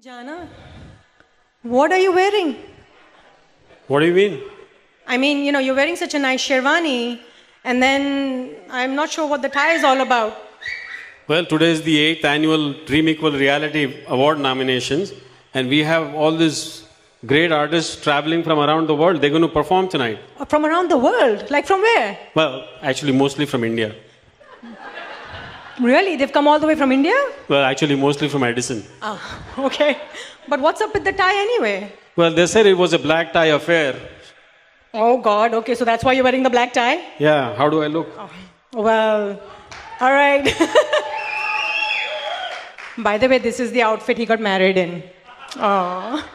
Jana, what are you wearing? What do you mean? I mean, you're wearing such a nice sherwani, and then I'm not sure what the tie is all about. Well, today is the 8th annual Dream Equal Reality Award nominations, and we have all these great artists traveling from around the world. They're going to perform tonight. From around the world? Like from where? Well, actually, mostly from India. Really? They've come all the way from India? Well, actually, mostly from Edison. Ah, okay. But what's up with the tie anyway? Well, they said it was a black tie affair. Oh God, okay, so that's why you're wearing the black tie? Yeah, how do I look? Well, all right. By the way, this is the outfit he got married in. Oh.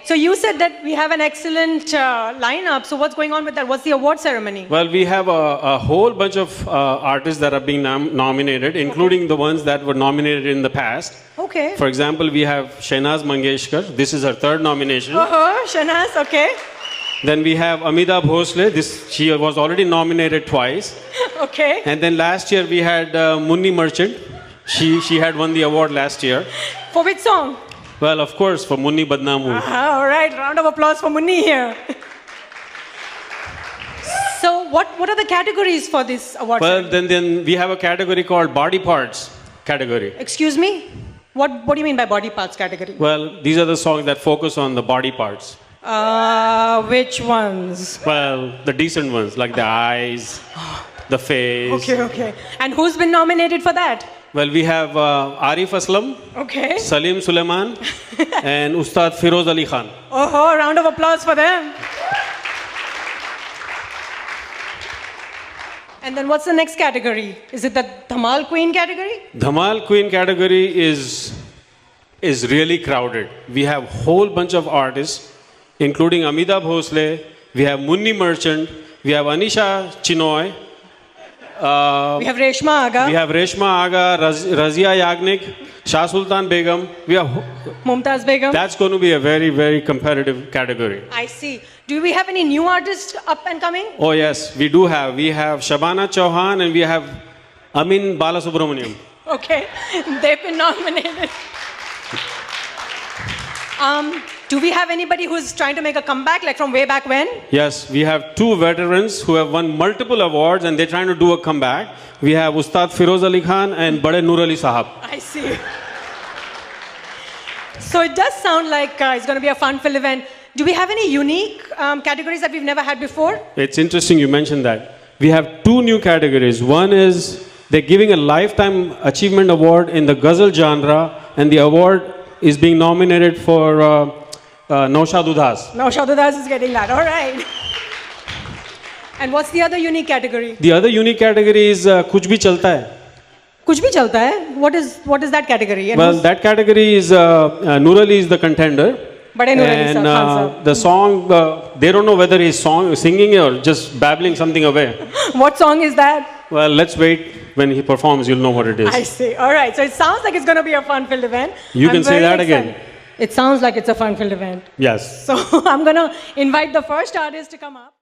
So you said that we have an excellent lineup. So what's going on with that? What's the award ceremony? Well, we have a whole bunch of artists that are being nominated, including the ones that were nominated in the past. Okay. For example, we have Shehnaz Mangeshkar. This is her third nomination. Oh, Shehnaz, okay. Then we have Amida Bhosle. She was already nominated twice. Okay. And then last year we had Munni Merchant. She had won the award last year. For which song? Well, of course, for Munni Badnaam Hu. All right, round of applause for Munni here. So what are the categories for this award? Well, then we have a category called Body Parts category. Excuse me? What do you mean by body parts category? Well, these are the songs that focus on the body parts. Which ones? Well, the decent ones, like the eyes, the face. Okay. And who's been nominated for that? Well, we have Arif Aslam, Okay. Salim Suleiman, and Ustad Firoz Ali Khan. Oh, round of applause for them. And then what's the next category? Is it the Dhamal Queen category? Dhamal Queen category is really crowded. We have whole bunch of artists, including Amida Bhosle, we have Munni Merchant, we have Anisha Chinoy, We have Reshma Aga. we have Reshma Aga, Razia Yagnik, Shah Sultan Begum. We have, Mumtaz Begum. that's going to be a very, very competitive category. I see. Do we have any new artists up and coming? Oh yes, we do have. We have Shabana Chauhan and we have Amin Balasubramaniam. Okay. They've been nominated. Do we have anybody who's trying to make a comeback, like from way back when? Yes, we have two veterans who have won multiple awards and they're trying to do a comeback. We have Ustad Firoz Ali Khan and Bade Noor Ali Sahab. I see. So it does sound like it's going to be a fun-filled event. Do we have any unique categories that we've never had before? It's interesting you mentioned that. We have two new categories. One is they're giving a Lifetime Achievement Award in the Ghazal genre, and the award is being nominated for Naushad Udhas. No, Shadudas is getting that. All right. And what's the other unique category? The other unique category is Kuch Bhi Chalta Hai. Kuch bhi chalta hai. What is that category? And Well, that category is Noor Ali is the contender. Bade Noor Ali And Khan sahab. the song, they don't know whether he's singing or just babbling something away. What song is that? Well, let's wait. When he performs, you'll know what it is. I see. All right. So it sounds like it's going to be a fun-filled event. You can say very that excited. again. It sounds like it's a fun-filled event. Yes. So I'm going to invite the first artist to come up.